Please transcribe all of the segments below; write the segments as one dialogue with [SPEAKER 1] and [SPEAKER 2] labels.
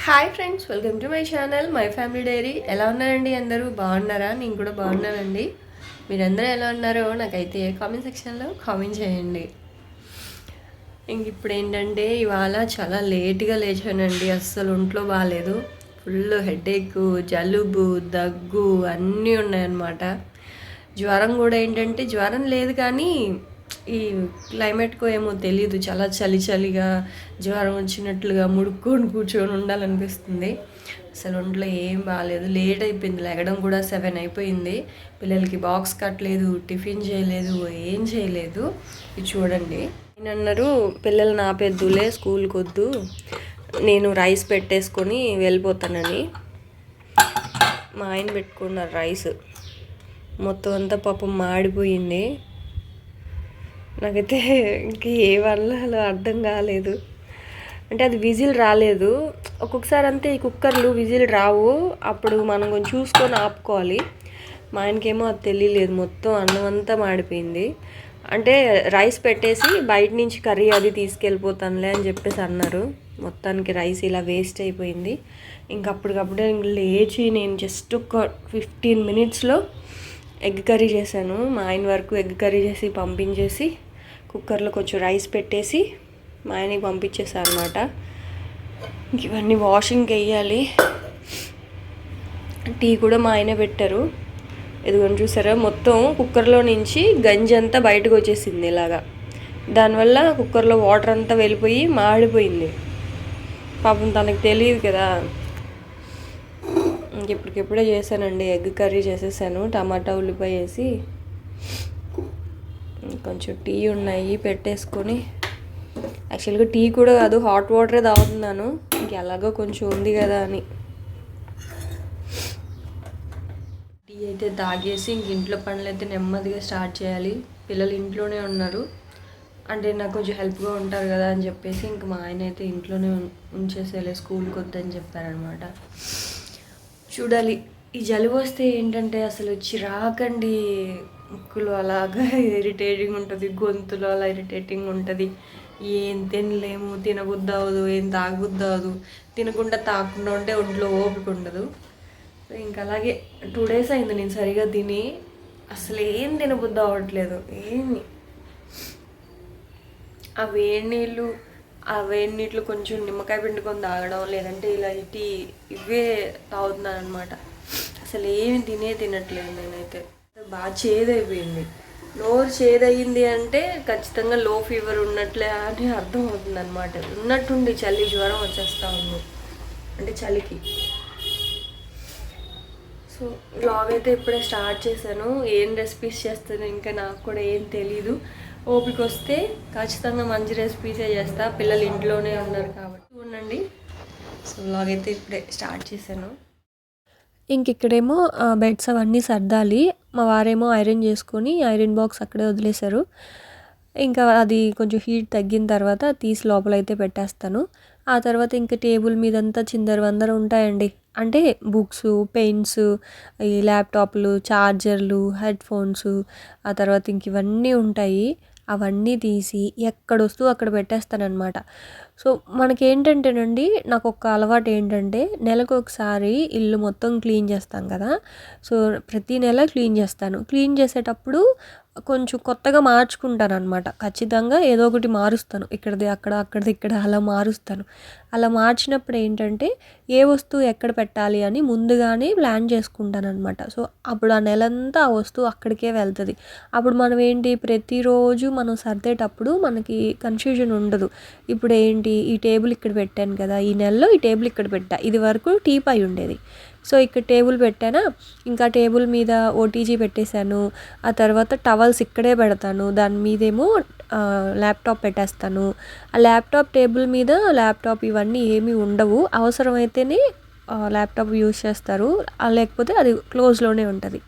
[SPEAKER 1] Hi friends, welcome to my channel my family dairy. ఎలా ఉన్నారండి? అందరూ బాగున్నారా? నేను కూడా బాగున్నానండి. మీరందరూ ఎలా ఉన్నారో నాకైతే కామెంట్ సెక్షన్లో కామెంట్ చేయండి. ఇంక ఇప్పుడు ఏంటంటే ఇవాళ చాలా లేట్గా లేచానండి. అస్సలు ఒంట్లో బాగాలేదు. ఫుల్ హెడేక్, జలుబు, దగ్గు అన్నీ ఉన్నాయన్నమాట. జ్వరం కూడా ఏంటంటే జ్వరం లేదు కానీ ఈ క్లైమేట్కో ఏమో తెలీదు, చాలా చలి చలిగా జ్వరం వచ్చినట్లుగా ముడుక్కొని కూర్చొని ఉండాలనిపిస్తుంది. అసలు ఒంట్లో ఏం బాగాలేదు. లేట్ అయిపోయింది, లెగడం కూడా 7 అయిపోయింది. పిల్లలకి బాక్స్ కట్టలేదు, టిఫిన్ చేయలేదు, ఏం చేయలేదు. ఇది చూడండి. నేను అన్నారు పిల్లలు నా పెద్దలే స్కూల్కి వద్దు, నేను రైస్ పెట్టేసుకొని వెళ్ళిపోతానని. మా ఆయన పెట్టుకున్నారు రైస్. మొత్తం అంతా పాపం మాడిపోయింది. నాకైతే ఇంక ఏ వల్ల అలా అర్థం కాలేదు. అంటే అది విజిల్ రాలేదు. ఒక్కొక్కసారి అంతే ఈ కుక్కర్లు విజిల్ రావు, అప్పుడు మనం కొంచెం చూసుకొని ఆపుకోవాలి. మా ఆయనకేమో అది తెలియలేదు, మొత్తం అన్నం అంతా మాడిపోయింది. అంటే రైస్ పెట్టేసి బయట నుంచి కర్రీ అది తీసుకెళ్ళిపోతానులే అని చెప్పేసి అన్నారు. మొత్తానికి రైస్ ఇలా వేస్ట్ అయిపోయింది. ఇంకప్పటికప్పుడే లేచి నేను జస్ట్ ఒక 15 మినిట్స్లో ఎగ్ కర్రీ చేశాను. మా ఆయన వరకు ఎగ్ కర్రీ చేసి పంపించేసి కుక్కర్లో కొంచెం రైస్ పెట్టేసి మా ఆయనకి పంపించేసాను అనమాట. ఇవన్నీ వాషింగ్కి వేయాలి. టీ కూడా మా ఆయనే పెట్టారు. ఇదిగోని చూసారా, మొత్తం కుక్కర్లో నుంచి గంజి అంతా బయటకు వచ్చేసింది ఇలాగా. దానివల్ల కుక్కర్లో వాటర్ అంతా వెళ్ళిపోయి మాడిపోయింది. పాపం తనకు తెలియదు కదా. ఇప్పటికిప్పుడే చేశానండి, ఎగ్ కర్రీ చేసేసాను. టమాటా ఉల్లిపాయ వేసి కొంచెం టీ ఉన్నాయి పెట్టేసుకొని, యాక్చువల్గా టీ కూడా కాదు హాట్ వాటరే తాగుతున్నాను. ఎలాగో కొంచెం ఉంది కదా అని టీ అయితే తాగేసి ఇంట్లో పనులు అయితే నెమ్మదిగా స్టార్ట్ చేయాలి. పిల్లలు ఇంట్లోనే ఉన్నారు, అంటే నాకు కొంచెం హెల్ప్గా ఉంటారు కదా అని చెప్పేసి ఇంక మా ఆయన అయితే ఇంట్లోనే ఉంచేసేలే, స్కూల్కి వద్దని చెప్పారనమాట. చూడాలి. ఈ జలుబు వస్తే ఏంటంటే అసలు చిరాకండి. ముక్కులు అలాగా ఇరిటేటింగ్ ఉంటుంది, గొంతులో అలా ఇరిటేటింగ్ ఉంటుంది. ఏం తినలేము, తినబుద్ధి అవ్వదు, ఏం తాగబుద్ధి అవ్వదు. తినకుండా తాగకుండా ఉంటే ఒంట్లో ఓపిక ఉండదు. ఇంకా అలాగే 2 days అయింది నేను సరిగా తిని, అసలు ఏం తినబుద్ధి అవ్వట్లేదు. ఏమి ఆ వేడి నీళ్ళు కొంచెం నిమ్మకాయ పిండుకొని తాగడం, లేదంటే ఇలా ఇవే తాగుతున్నాను అనమాట. అసలు ఏమి తినట్లేదు నేనైతే. బాగా చేదైపోయింది. నోరు చేదయింది అంటే ఖచ్చితంగా లో ఫీవర్ ఉన్నట్లే అని అర్థం అవుతుంది అనమాట. ఉన్నట్టుండి చలి జ్వరం వచ్చేస్తా ఉంది, అంటే చలికి. సో వ్లాగ్ అయితే ఇప్పుడే స్టార్ట్ చేశాను. ఏం రెసిపీస్ చేస్తాను ఇంకా నాకు కూడా ఏం తెలీదు. ఓపిక వస్తే ఖచ్చితంగా మంచి రెసిపీసే చేస్తా. పిల్లలు ఇంట్లోనే ఉన్నారు కాబట్టి ఉండండి. సో వ్లాగ్ అయితే ఇప్పుడే స్టార్ట్ చేశాను. ఇక్కడేమో బెడ్స్ అవన్నీ సర్దాలి. మా వారేమో ఐరన్ చేసుకొని ఐరన్ బాక్స్ అక్కడే వదిలేశారు. ఇంకా అది కొంచెం హీట్ తగ్గిన తర్వాత తీసి లోపలైతే పెట్టేస్తాను. ఆ తర్వాత ఇంకా టేబుల్ మీదంతా చిందరవందర ఉంటాయండి. అంటే బుక్స్, పెన్స్, ఈ ల్యాప్టాప్లు, చార్జర్లు, హెడ్ ఫోన్స్, ఆ తర్వాత ఇవన్నీ ఉంటాయి. అవన్నీ తీసి ఎక్కడొస్తూ అక్కడ పెట్టేస్తానన్నమాట. సో మనకేంటంటేనండి, నాకు ఒక అలవాటు ఏంటంటే నెలకు ఒకసారి ఇల్లు మొత్తం క్లీన్ చేస్తాం కదా. సో ప్రతి నెల క్లీన్ చేస్తాను. క్లీన్ చేసేటప్పుడు కొంచెం కొత్తగా మార్చుకుంటాను అనమాట. ఖచ్చితంగా ఏదో ఒకటి మారుస్తాను, ఇక్కడిది అక్కడ, అక్కడిది ఇక్కడ, అలా మారుస్తాను. అలా మార్చినప్పుడు ఏంటంటే ఏ వస్తువు ఎక్కడ పెట్టాలి అని ముందుగానే ప్లాన్ చేసుకుంటాను అనమాట. సో అప్పుడు ఆ నెలంతా ఆ వస్తువు అక్కడికే వెళ్తుంది. అప్పుడు మనం ఏంటి, ప్రతిరోజు మనం సర్దేటప్పుడు మనకి కన్ఫ్యూజన్ ఉండదు. ఇప్పుడు ఏంటి, ఈ టేబుల్ ఇక్కడ పెట్టాను కదా, ఈ నెలలో ఈ టేబుల్ ఇక్కడ పెట్టా, ఇది వరకు టీపాయ్ ఉండేది. సో ఇక్కడ టేబుల్ పెట్టానా, ఇంకా టేబుల్ మీద ఓటీజీ పెట్టేశాను. ఆ తర్వాత టవల్స్ ఇక్కడే పెడతాను, దాని మీదేమో ల్యాప్టాప్ పెట్టేస్తాను. ఆ ల్యాప్టాప్ టేబుల్ మీద ల్యాప్టాప్ ఇవన్నీ ఏమీ ఉండవు. అవసరమైతేనే ల్యాప్టాప్ యూజ్ చేస్తారు, లేకపోతే అది క్లోజ్లోనే ఉంటుంది.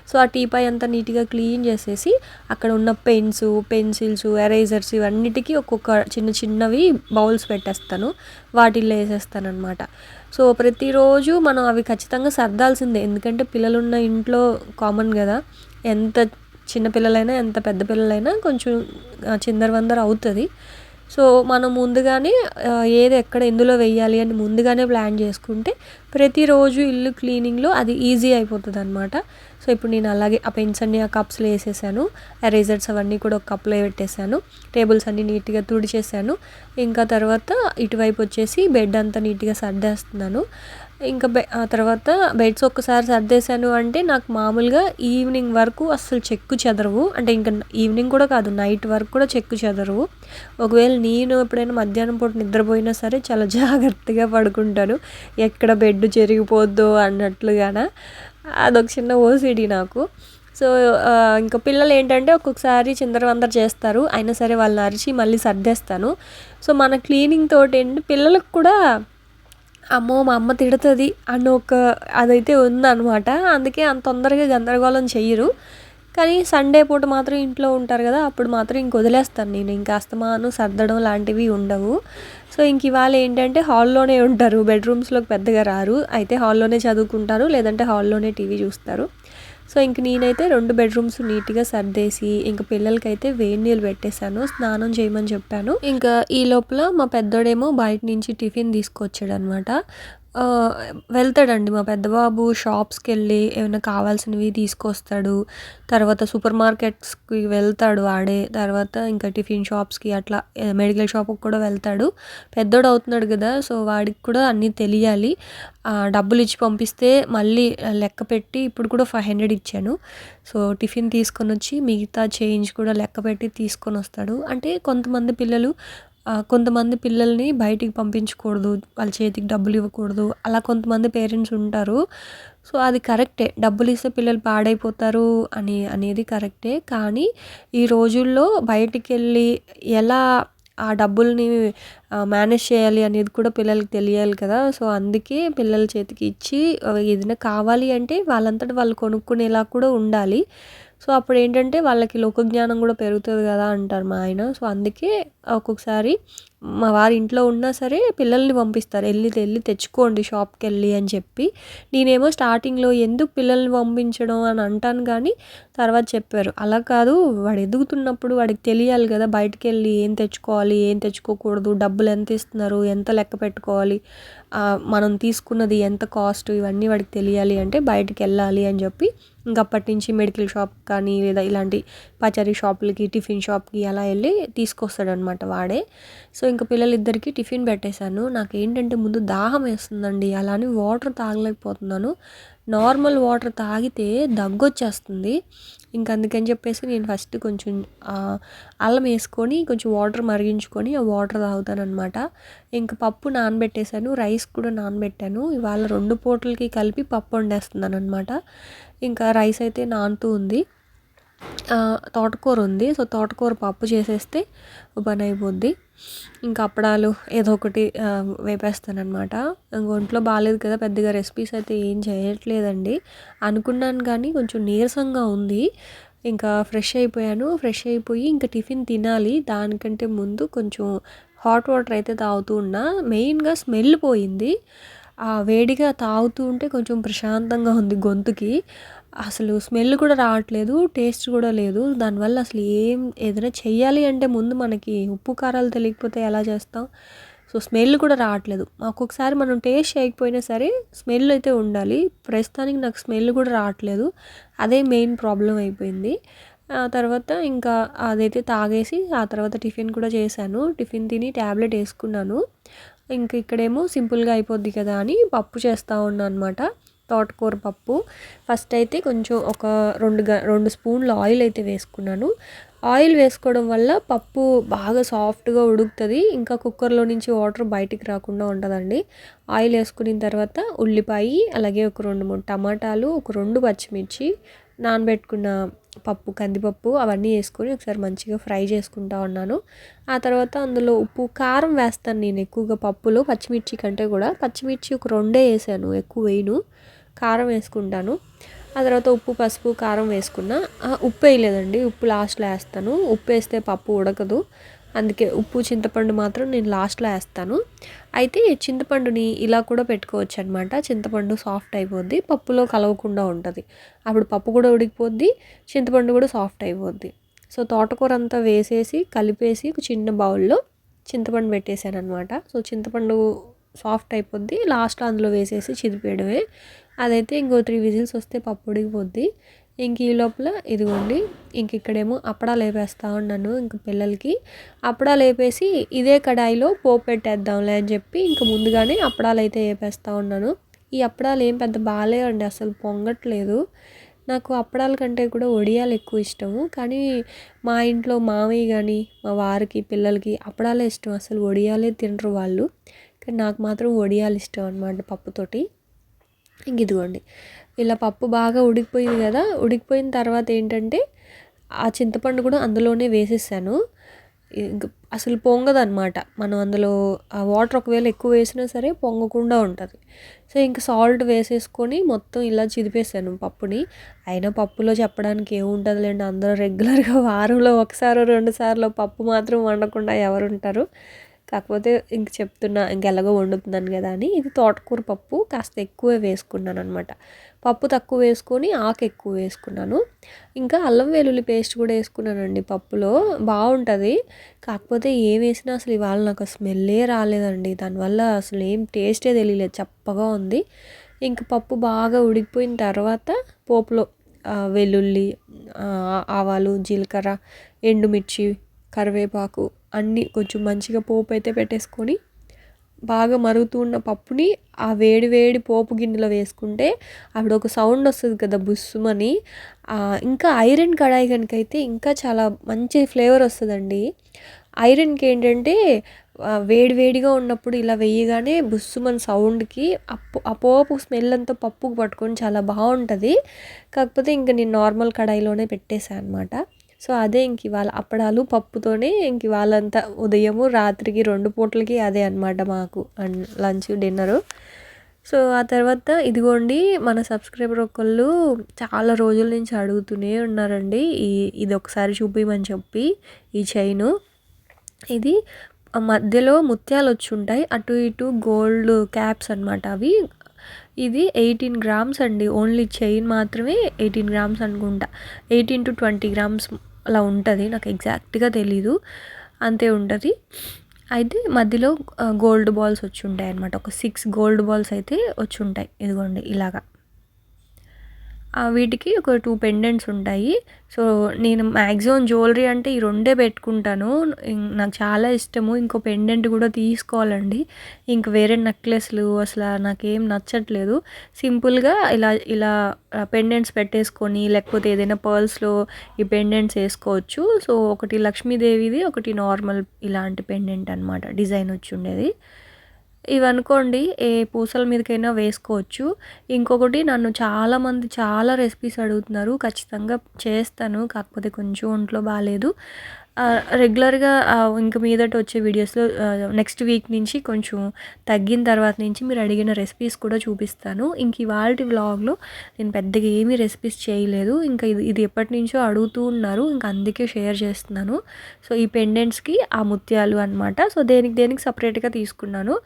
[SPEAKER 1] సో ఆ టీపాయ్ అంతా నీట్గా క్లీన్ చేసేసి అక్కడ ఉన్న పెన్స్, పెన్సిల్స్, ఎరేజర్స్ ఇవన్నిటికీ ఒక్కొక్క చిన్నవి బౌల్స్ పెట్టేస్తాను, వాటిల్లో వేసేస్తాను అనమాట. సో ప్రతిరోజు మనం అవి ఖచ్చితంగా సర్దాల్సిందే, ఎందుకంటే పిల్లలున్న ఇంట్లో కామన్ కదా. ఎంత చిన్న పిల్లలైనా ఎంత పెద్ద పిల్లలైనా కొంచెం చిందరవందర అవుతుంది. సో మనం ముందుగానే ఏది ఎక్కడ ఎందులో వేయాలి అని ముందుగానే ప్లాన్ చేసుకుంటే ప్రతిరోజు ఇల్లు క్లీనింగ్లో అది ఈజీ అయిపోతుంది అనమాట. సో ఇప్పుడు నేను అలాగే ఆ పెన్స్ అన్ని ఆ కప్స్లో వేసేసాను, ఎరేజర్స్ అవన్నీ కూడా ఒక కప్లో పెట్టేశాను, టేబుల్స్ అన్నీ నీట్గా తుడిచేసాను. ఇంకా తర్వాత ఇటువైపు వచ్చేసి బెడ్ అంతా నీట్గా సర్దేస్తున్నాను. ఇంకా ఆ తర్వాత బెడ్స్ ఒక్కసారి సర్దేశాను అంటే నాకు మామూలుగా ఈవినింగ్ వరకు అస్సలు చెక్కు చెదరవు. అంటే ఇంకా ఈవినింగ్ కూడా కాదు, నైట్ వరకు కూడా చెక్కు చెదరవు. ఒకవేళ నేను ఎప్పుడైనా మధ్యాహ్నం పూట నిద్రపోయినా సరే చాలా జాగ్రత్తగా పడుకుంటాను, ఎక్కడ బెడ్ చెరిగిపోద్దో అన్నట్లుగాన. అదొక చిన్న ఓసిడి నాకు. సో ఇంకా పిల్లలు ఏంటంటే ఒక్కొక్కసారి చిందరవందర చేస్తారు, అయినా సరే వాళ్ళని అరిచి మళ్ళీ సర్దేస్తాను. సో మన క్లీనింగ్ తోటి ఏంటి పిల్లలకు కూడా అమ్మో మా అమ్మ తిడుతుంది అన్న ఒక అదైతే ఉందన్నమాట. అందుకే అంత తొందరగా గందరగోళం చెయ్యరు. కానీ సండే పూట మాత్రం ఇంట్లో ఉంటారు కదా, అప్పుడు మాత్రం ఇంక వదిలేస్తాను నేను, ఇంకా అస్తమాను సర్దడం లాంటివి ఉండవు. సో ఇంక ఇవాళ ఏంటంటే హాల్లోనే ఉంటారు, బెడ్రూమ్స్లోకి పెద్దగా రారు. అయితే హాల్లోనే చదువుకుంటారు, లేదంటే హాల్లోనే టీవీ చూస్తారు. సో ఇంక నేనైతే 2 బెడ్రూమ్స్ నీట్గా సర్దేసి ఇంక పిల్లలకైతే వేడి నీళ్ళు పెట్టేశాను, స్నానం చేయమని చెప్పాను. ఇంకా ఈ లోపల మా పెద్దోడేమో బయట నుంచి టిఫిన్ తీసుకొచ్చాడు అనమాట. వెళ్తాడండి మా పెద్ద బాబు, షాప్స్కి వెళ్ళి ఏమైనా కావాల్సినవి తీసుకొస్తాడు. తర్వాత సూపర్ మార్కెట్స్కి వెళ్తాడు వాడే. తర్వాత ఇంకా టిఫిన్ షాప్స్కి అట్లా మెడికల్ షాప్కి కూడా వెళ్తాడు. పెద్దోడు అవుతున్నాడు కదా, సో వాడికి కూడా అన్నీ తెలియాలి. డబ్బులు ఇచ్చి పంపిస్తే మళ్ళీ లెక్క పెట్టి, ఇప్పుడు కూడా 500 ఇచ్చాను. సో టిఫిన్ తీసుకొని వచ్చి మిగతా చేంజ్ కూడా లెక్క పెట్టి తీసుకొని వస్తాడు. అంటే కొంతమంది పిల్లల్ని బయటికి పంపించకూడదు, వాళ్ళ చేతికి డబ్బులు ఇవ్వకూడదు, అలా కొంతమంది పేరెంట్స్ ఉంటారు. సో అది కరెక్టే, డబ్బులు ఇస్తే పిల్లలు పాడైపోతారు అనేది కరెక్టే. కానీ ఈ రోజుల్లో బయటికి వెళ్ళి ఎలా ఆ డబ్బుల్ని మేనేజ్ చేయాలి అనేది కూడా పిల్లలకి తెలియాలి కదా. సో అందుకే పిల్లల చేతికి ఇచ్చి ఏదైనా కావాలి అంటే వాళ్ళంతట వాళ్ళు కొనుక్కునేలా కూడా ఉండాలి. సో అప్పుడు ఏంటంటే వాళ్ళకి లోకజ్ఞానం కూడా పెరుగుతుంది కదా అంటారు మా ఆయన. సో అందుకే ఒక్కొక్కసారి మా వారి ఇంట్లో ఉన్నా సరే పిల్లల్ని పంపిస్తారు, వెళ్ళి తెచ్చుకోండి షాప్కి వెళ్ళి అని చెప్పి. నేనేమో స్టార్టింగ్లో ఎందుకు పిల్లల్ని పంపించడం అని అంటాను, కానీ తర్వాత చెప్పారు అలా కాదు, వాడు ఎదుగుతున్నప్పుడు వాడికి తెలియాలి కదా బయటికి వెళ్ళి ఏం తెచ్చుకోవాలి ఏం తెచ్చుకోకూడదు, డబ్బులు ఎంత ఇస్తున్నారు, ఎంత లెక్క పెట్టుకోవాలి, మనం తీసుకున్నది ఎంత కాస్ట్, ఇవన్నీ వాడికి తెలియాలి అంటే బయటికి వెళ్ళాలి అని చెప్పి ఇంక అప్పటి నుంచి మెడికల్ షాప్ కానీ లేదా ఇలాంటి పచారీ షాపులకి టిఫిన్ షాప్కి అలా వెళ్ళి తీసుకొస్తాడనమాట వాడే. సో ఇంకా పిల్లలిద్దరికీ టిఫిన్ పెట్టేశాను. నాకేంటంటే ముందు దాహం వేస్తుందండి, అలానే వాటర్ తాగలేకపోతున్నాను. నార్మల్ వాటర్ తాగితే దగ్గొచ్చేస్తుంది. ఇంక అందుకని చెప్పేసి నేను ఫస్ట్ కొంచెం అల్లం వేసుకొని కొంచెం వాటర్ మరిగించుకొని ఆ వాటర్ తాగుతానమాట. ఇంక పప్పు నానబెట్టేశాను, రైస్ కూడా నానబెట్టాను. ఇవాళ 2 పూటలకి కలిపి పప్పు వండేస్తున్నాను అనమాట. ఇంకా రైస్ అయితే నానుతూ ఉంది. తోటకూర ఉంది, సో తోటకూర పప్పు చేసేస్తే పని అయిపోద్ది. ఇంకా అప్పడాలు ఏదో ఒకటి వేపేస్తానమాట. ఒంట్లో బాగాలేదు కదా, పెద్దగా రెసిపీస్ అయితే ఏం చేయట్లేదండి. అనుకున్నాను కానీ కొంచెం నీరసంగా ఉంది. ఇంకా ఫ్రెష్ అయిపోయి ఇంకా టిఫిన్ తినాలి. దానికంటే ముందు కొంచెం హాట్ వాటర్ అయితే తాగుతూ ఉన్నా. మెయిన్గా స్మెల్ పోయింది, వేడిగా తాగుతూ ఉంటే కొంచెం ప్రశాంతంగా ఉంది గొంతుకి. అసలు స్మెల్ కూడా రావట్లేదు, టేస్ట్ కూడా లేదు. దానివల్ల అసలు ఏదైనా చెయ్యాలి అంటే ముందు మనకి ఉప్పు కారాలు తెలియకపోతే ఎలా చేస్తాం. సో స్మెల్ కూడా రావట్లేదు. ఒక్కొక్కసారి మనం టేస్ట్ చేయకపోయినా సరే స్మెల్ అయితే ఉండాలి. ప్రస్తుతానికి నాకు స్మెల్ కూడా రావట్లేదు, అదే మెయిన్ ప్రాబ్లం అయిపోయింది. తర్వాత ఇంకా అదైతే తాగేసి ఆ తర్వాత టిఫిన్ కూడా చేశాను. టిఫిన్ తిని ట్యాబ్లెట్ వేసుకున్నాను. ఇంక ఇక్కడేమో సింపుల్గా అయిపోద్ది కదా అని పప్పు చేస్తూ ఉన్నాను అనమాట, తోటకూర పప్పు. ఫస్ట్ అయితే కొంచెం ఒక 2 స్పూన్లు ఆయిల్ అయితే వేసుకున్నాను. ఆయిల్ వేసుకోవడం వల్ల పప్పు బాగా సాఫ్ట్గా ఉడుకుతుంది, ఇంకా కుక్కర్లో నుంచి వాటర్ బయటికి రాకుండా ఉంటుందండి. ఆయిల్ వేసుకున్న తర్వాత ఉల్లిపాయ, అలాగే ఒక 2-3 టమాటాలు, ఒక 2 పచ్చిమిర్చి, నానబెట్టుకున్న పప్పు కందిపప్పు అవన్నీ వేసుకొని ఒకసారి మంచిగా ఫ్రై చేసుకుంటా ఉన్నాను. ఆ తర్వాత అందులో ఉప్పు కారం వేస్తాను నేను ఎక్కువగా పప్పులో, పచ్చిమిర్చి కంటే కూడా. పచ్చిమిర్చి ఒక 2 వేసాను, ఎక్కువ వేయను, కారం వేసుకుంటాను. ఆ తర్వాత ఉప్పు పసుపు కారం వేసుకున్నా. ఉప్పు వేయలేదండి, ఉప్పు లాస్ట్లో వేస్తాను. ఉప్పు వేస్తే పప్పు ఉడకదు, అందుకే ఉప్పు చింతపండు మాత్రం నేను లాస్ట్లో వేస్తాను. అయితే చింతపండుని ఇలా కూడా పెట్టుకోవచ్చు అనమాట. చింతపండు సాఫ్ట్ అయిపోద్ది, పప్పులో కలవకుండా ఉంటుంది. అప్పుడు పప్పు కూడా ఉడికిపోద్ది, చింతపండు కూడా సాఫ్ట్ అయిపోద్ది. సో తోటకూర అంతా వేసేసి కలిపేసి ఒక చిన్న బౌల్లో
[SPEAKER 2] చింతపండు పెట్టేశాను అనమాట. సో చింతపండు సాఫ్ట్ అయిపోద్ది, లాస్ట్లో అందులో వేసేసి చిదిపేయడమే. అదైతే ఇంకో 3 విజిల్స్ వస్తే పప్పు ఉడికిపోద్ది. ఇంక ఈ లోపల ఇదిగోండి, ఇంక ఇక్కడేమో అప్పడాలు వేపేస్తూ ఉన్నాను ఇంక పిల్లలకి. అప్పడాలు వేపేసి ఇదే కడాయిలో పోపు పెట్టేద్దాంలే అని చెప్పి ఇంక ముందుగానే అప్పడాలు అయితే వేపేస్తూ ఉన్నాను. ఈ అప్పడాలు ఏం పెద్ద బాగాలేవండి, అసలు పొంగట్లేదు. నాకు అప్పడాల కంటే కూడా వడియాలు ఎక్కువ ఇష్టము, కానీ మా ఇంట్లో మామయ్య కానీ మా వారికి పిల్లలకి అప్పడాలే ఇష్టం, అసలు వడియాలే తినరు వాళ్ళు. కానీ నాకు మాత్రం వడియాలు ఇష్టం అనమాట పప్పుతోటి. ఇంక ఇదిగోండి ఇలా పప్పు బాగా ఉడికిపోయింది కదా. ఉడికిపోయిన తర్వాత ఏంటంటే ఆ చింతపండు కూడా అందులోనే వేసేసాను. అసలు పొంగదనమాట, మనం అందులో ఆ వాటర్ ఒకవేళ ఎక్కువ వేసినా సరే పొంగకుండా ఉంటుంది. సో ఇంక సాల్ట్ వేసేసుకొని మొత్తం ఇలా చిదిపేసాను పప్పుని. అయినా పప్పులో చెప్పడానికి ఏముంటుందిలేండి, అందరూ రెగ్యులర్గా వారంలో ఒకసారి 2 సార్లు పప్పు మాత్రం వండకుండా ఎవరుంటారు. కాకపోతే ఇంక చెప్తున్నా, ఇంకెలాగో వండుతున్నాను కదా అని. ఇది తోటకూర పప్పు కాస్త ఎక్కువే వేసుకున్నాను అనమాట. పప్పు తక్కువ వేసుకొని ఆకు ఎక్కువ వేసుకున్నాను. ఇంకా అల్లం వెల్లుల్లి పేస్ట్ కూడా వేసుకున్నానండి పప్పులో, బాగుంటుంది. కాకపోతే ఏం వేసినా అసలు ఇవాళ నాకు స్మెల్లే రాలేదండి, దానివల్ల అసలు ఏం టేస్టే తెలియలేదు, చప్పగా ఉంది. ఇంక పప్పు బాగా ఉడికిపోయిన తర్వాత పోపులో వెల్లుల్లి, ఆవాలు, జీలకర్ర, ఎండుమిర్చి, కరివేపాకు అన్నీ కొంచెం మంచిగా పోపు అయితే పెట్టేసుకొని బాగా మరుగుతూ ఉన్న పప్పుని ఆ వేడి వేడి పోపు గిన్నెలో వేసుకుంటే అప్పుడు ఒక సౌండ్ వస్తుంది కదా బుస్సుమని. ఇంకా ఐరన్ కడాయి కనుకైతే ఇంకా చాలా మంచి ఫ్లేవర్ వస్తుందండి. ఐరన్కి ఏంటంటే వేడి వేడిగా ఉన్నప్పుడు ఇలా వేయగానే బుస్సుమని సౌండ్కి ఆ పోపు స్మెల్ అంతా పప్పుకు పట్టుకొని చాలా బాగుంటుంది. కాకపోతే ఇంకా నేను నార్మల్ కడాయిలోనే పెట్టేశాను అనమాట. సో అదే ఇంక ఇవాళ అప్పడాలు పప్పుతోనే ఇంక ఇవాళంతా ఉదయము రాత్రికి 2 పూటలకి అదే అనమాట మాకు లంచ్ డిన్నరు. సో ఆ తర్వాత ఇదిగోండి మన సబ్స్క్రైబర్ ఒకళ్ళు చాలా రోజుల నుంచి అడుగుతూనే ఉన్నారండి ఇది ఒకసారి చూపించమని చెప్పి. ఈ చైను ఇది మధ్యలో ముత్యాలు వచ్చి ఉంటాయి, అటు ఇటు గోల్డ్ క్యాప్స్ అనమాట అవి. ఇది 18 గ్రామ్స్ అండి, ఓన్లీ చైన్ మాత్రమే 18 గ్రామ్స్ అనుకుంటా, 18 to 20 గ్రామ్స్ అలా ఉంటుంది, నాకు ఎగ్జాక్ట్గా తెలీదు, అంతే ఉంటుంది. అయితే మధ్యలో గోల్డ్ బాల్స్ వచ్చి ఉంటాయి అనమాట, ఒక 6 గోల్డ్ బాల్స్ అయితే వచ్చి ఉంటాయి. ఇదిగోండి ఇలాగా. వీటికి ఒక 2 పెండెంట్స్ ఉంటాయి. సో నేను మ్యాక్సిమం జ్యువెలరీ అంటే ఈ 2 పెట్టుకుంటాను, నాకు చాలా ఇష్టము. ఇంకో పెండెంట్ కూడా తీసుకోవాలండి, ఇంక వేరే నెక్లెస్లు అసలు నాకేం నచ్చట్లేదు. సింపుల్గా ఇలా ఇలా పెండెంట్స్ పెట్టేసుకొని లేకపోతే ఏదైనా పర్ల్స్లో ఈ పెండెంట్స్ వేసుకోవచ్చు. సో ఒకటి లక్ష్మీదేవిది, ఒకటి నార్మల్ ఇలాంటి పెండెంట్ అనమాట, డిజైన్ వచ్చి ఉండేది. ఇవనుకోండి ఏ పూసల మీదకైనా వేసుకోవచ్చు. ఇంకొకటి నన్ను చాలామంది చాలా రెసిపీస్ అడుగుతున్నారు, ఖచ్చితంగా చేస్తాను, కాకపోతే కొంచెం ఒంట్లో బాగాలేదు. రెగ్యులర్గా ఇంక మీదట వచ్చే వీడియోస్లో నెక్స్ట్ వీక్ నుంచి కొంచెం తగ్గిన తర్వాత నుంచి మీరు అడిగిన రెసిపీస్ కూడా చూపిస్తాను. ఇంక ఇవాల్టి వ్లాగ్లో నేను పెద్దగా ఏమీ రెసిపీస్ చేయలేదు, ఇంకా ఇది ఎప్పటి నుంచో అడుగుతూ ఉన్నారు, ఇంకా అందుకే షేర్ చేస్తున్నాను. సో ఈ పెండెంట్స్కి ఆ ముత్యాలు అనమాట, సో దేనికి సపరేట్గా తీసుకున్నాను.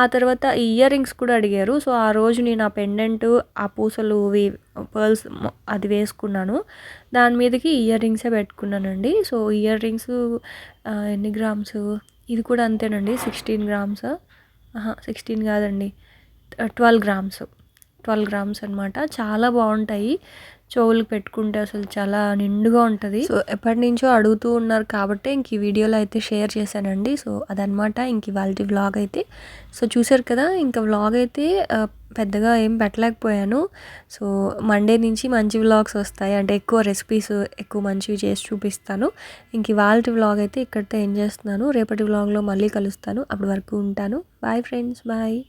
[SPEAKER 2] ఆ తర్వాత ఈ ఇయర్ రింగ్స్ కూడా అడిగారు. సో ఆ రోజు నేను ఆ పెండెంట్, ఆ పూసలు, పర్ల్స్ అది వేసుకున్నాను, దాని మీదకి ఇయర్ రింగ్సే పెట్టుకున్నానండి. సో ఇయర్ రింగ్స్ ఎన్ని గ్రామ్స్, ఇది కూడా అంతేనండి, 16 గ్రామ్స్, 16 కాదండి, 12 గ్రామ్స్, 12 గ్రామ్స్ అనమాట. చాలా బాగుంటాయి, చెవులకు పెట్టుకుంటే అసలు చాలా నిండుగా ఉంటుంది. సో ఎప్పటి నుంచో అడుగుతూ ఉన్నారు కాబట్టి ఇంక ఈ వీడియోలో అయితే షేర్ చేశానండి. సో అదనమాట ఇంక ఇవాళ వ్లాగ్ అయితే. సో చూసారు కదా, ఇంకా వ్లాగ్ అయితే పెద్దగా ఏం పెట్టలేకపోయాను. సో మండే నుంచి మంచి వ్లాగ్స్ వస్తాయి, అంటే ఎక్కువ రెసిపీస్ ఎక్కువ మంచివి చేసి చూపిస్తాను. ఇంక ఇవాళ వ్లాగ్ అయితే ఇక్కడితో ఎండ్ చేస్తున్నాను. రేపటి వ్లాగ్లో మళ్ళీ కలుస్తాను, అప్పటి వరకు ఉంటాను. Bye friends, bye.